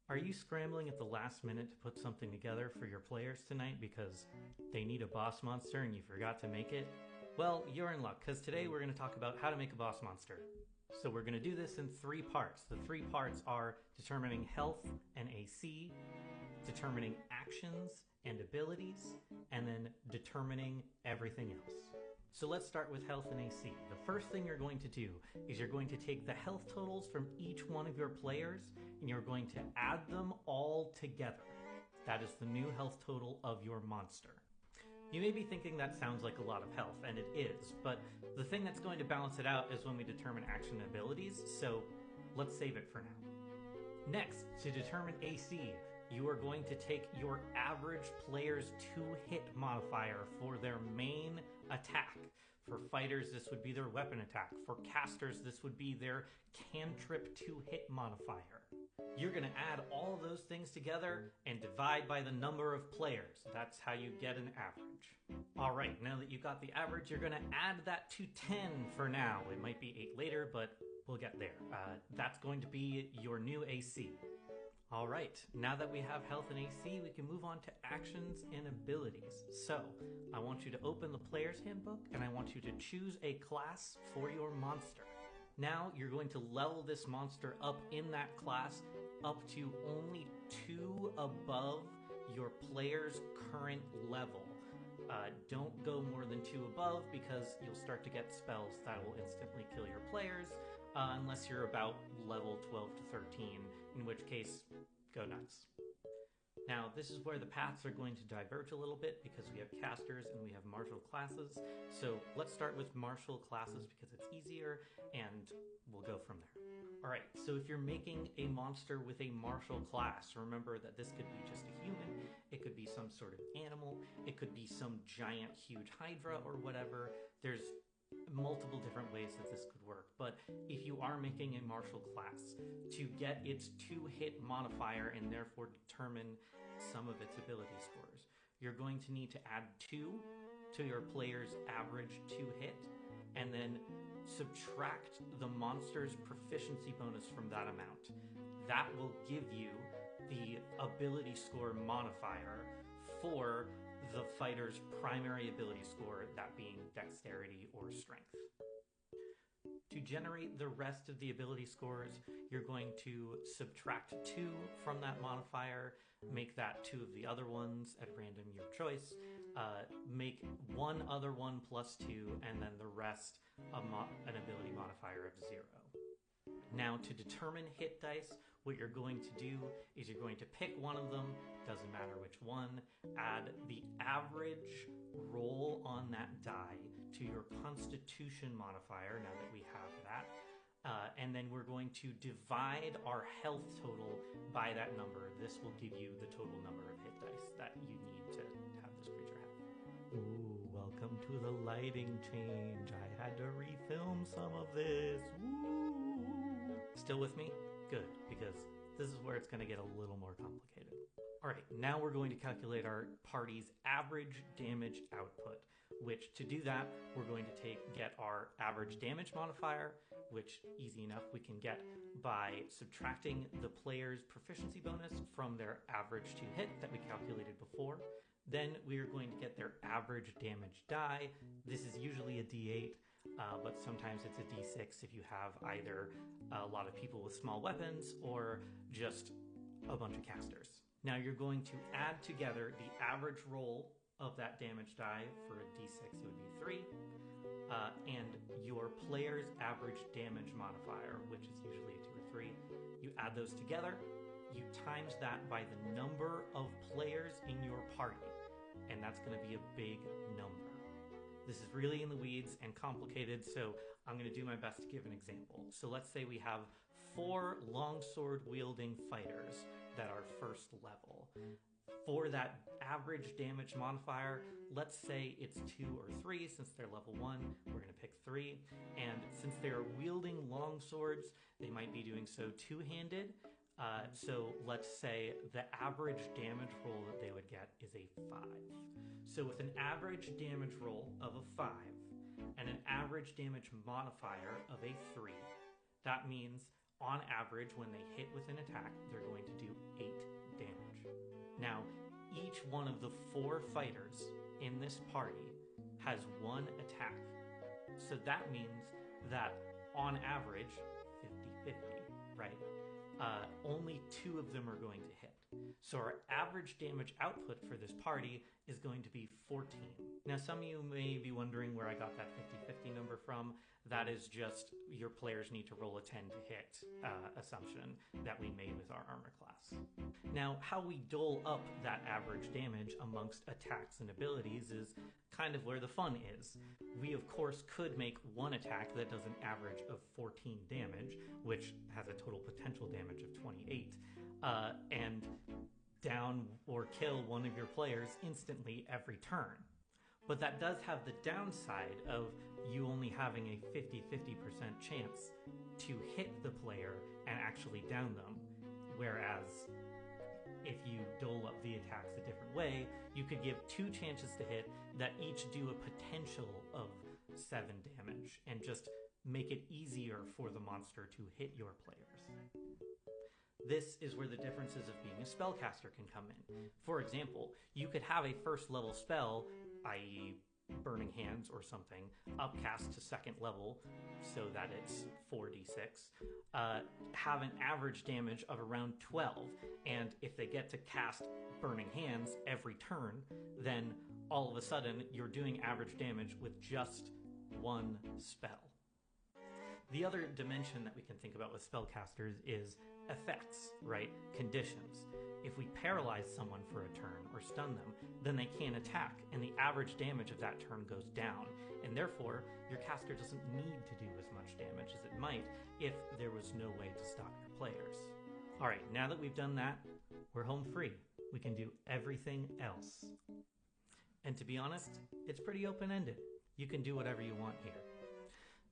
Are you scrambling at the last minute to put something together for your players tonight because they need a boss monster and you forgot to make it? Well, you're in luck because today we're going to talk about how to make a boss monster. So we're going to do this in 3 parts. The 3 parts are determining health and AC, determining actions and abilities, and then determining everything else. So let's start with health and AC. The first thing you're going to do is you're going to take the health totals from each one of your players and you're going to add them all together. That is the new health total of your monster. You may be thinking that sounds like a lot of health, and it is, but the thing that's going to balance it out is when we determine action and abilities, so let's save it for now. Next, to determine AC, you are going to take your average player's 2-hit modifier for their main attack. For fighters, this would be their weapon attack. For casters, this would be their cantrip 2-hit modifier. You're going to add all of those things together and divide by the number of players. That's how you get an average. Alright, now that you got the average, you're going to add that to 10 for now. It might be 8 later, but we'll get there. That's going to be your new AC. Alright, now that we have health and AC, we can move on to actions and abilities. So, I want you to open the player's handbook and I want you to choose a class for your monster. Now you're going to level this monster up in that class up to only 2 above your player's current level. Don't go more than 2 above because you'll start to get spells that will instantly kill your players unless you're about level 12 to 13, in which case, go nuts. Now, this is where the paths are going to diverge a little bit because we have casters and we have martial classes. So let's start with martial classes because it's easier and we'll go from there. Alright, so if you're making a monster with a martial class, remember that this could be just a human, it could be some sort of animal, it could be some giant huge hydra or whatever. There's multiple different ways that this could work, but if you are making a martial class, to get its 2-hit modifier and therefore determine some of its ability scores, you're going to need to add 2 to your player's average 2-hit and then subtract the monster's proficiency bonus from that amount. That will give you the ability score modifier for the fighter's primary ability score, that being dexterity or strength. To generate the rest of the ability scores, you're going to subtract 2 from that modifier, make that 2 of the other ones at random, your choice, make 1 other one plus 2, and then the rest an ability modifier of 0. Now, to determine hit dice, what you're going to do is you're going to pick one of them, doesn't matter which one, add the average roll on that die to your constitution modifier, now that we have that, and then we're going to divide our health total by that number. This will give you the total number of hit dice that you need to have this creature have. Ooh, welcome to the lighting change. I had to refilm some of this. Ooh. Still with me? Good, because this is where it's going to get a little more complicated. Alright, now we're going to calculate our party's average damage output, which to do that, we're going to get our average damage modifier, which easy enough we can get by subtracting the player's proficiency bonus from their average 2-hit that we calculated before. Then we are going to get their average damage die. This is usually a D8. But sometimes it's a D6 if you have either a lot of people with small weapons or just a bunch of casters. Now you're going to add together the average roll of that damage die. For a D6 it would be 3, and your player's average damage modifier, which is usually a 2 or 3. You add those together, you times that by the number of players in your party, and that's going to be a big number. This is really in the weeds and complicated, so I'm going to do my best to give an example. So let's say we have 4 longsword wielding fighters that are first level. For that average damage modifier, let's say it's 2 or 3. Since they're level 1, we're going to pick 3. And since they're wielding longswords, they might be doing so 2-handed. So let's say the average damage roll that they would get is a 5. So with an average damage roll of a 5 and an average damage modifier of a 3, that means on average when they hit with an attack, they're going to do 8 each one of the 4 fighters in this party has 1 attack. So that means that on average, 50-50, right? Only 2 of them are going to hit. So our average damage output for this party is going to be 14. Now, some of you may be wondering where I got that 50-50 number from. That is just your players need to roll a 10 to hit assumption that we made with our armor class. Now, how we dole up that average damage amongst attacks and abilities is kind of where the fun is. We, of course, could make one attack that does an average of 14 damage, which has a total potential damage of 28, and down or kill one of your players instantly every turn. But that does have the downside of you only having a 50-50% chance to hit the player and actually down them. Whereas if you dole up the attacks a different way, you could give 2 chances to hit that each do a potential of 7 damage and just make it easier for the monster to hit your players. This is where the differences of being a spellcaster can come in. For example, you could have a first level spell, i.e. Burning Hands or something, upcast to 2nd level so that it's 4d6, have an average damage of around 12, and if they get to cast Burning Hands every turn, then all of a sudden you're doing average damage with just 1 spell. The other dimension that we can think about with spellcasters is effects, right? Conditions. If we paralyze someone for a turn or stun them, then they can't attack, and the average damage of that turn goes down, and therefore your caster doesn't need to do as much damage as it might if there was no way to stop your players. Alright, now that we've done that, we're home free. We can do everything else. And to be honest, it's pretty open-ended. You can do whatever you want here.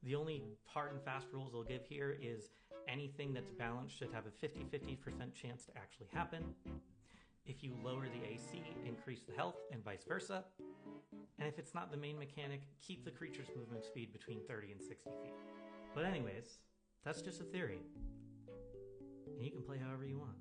The only hard and fast rules I'll give here is anything that's balanced should have a 50-50% chance to actually happen. If you lower the AC, increase the health, and vice versa. And if it's not the main mechanic, keep the creature's movement speed between 30 and 60 feet. But anyways, that's just a theory. And you can play however you want.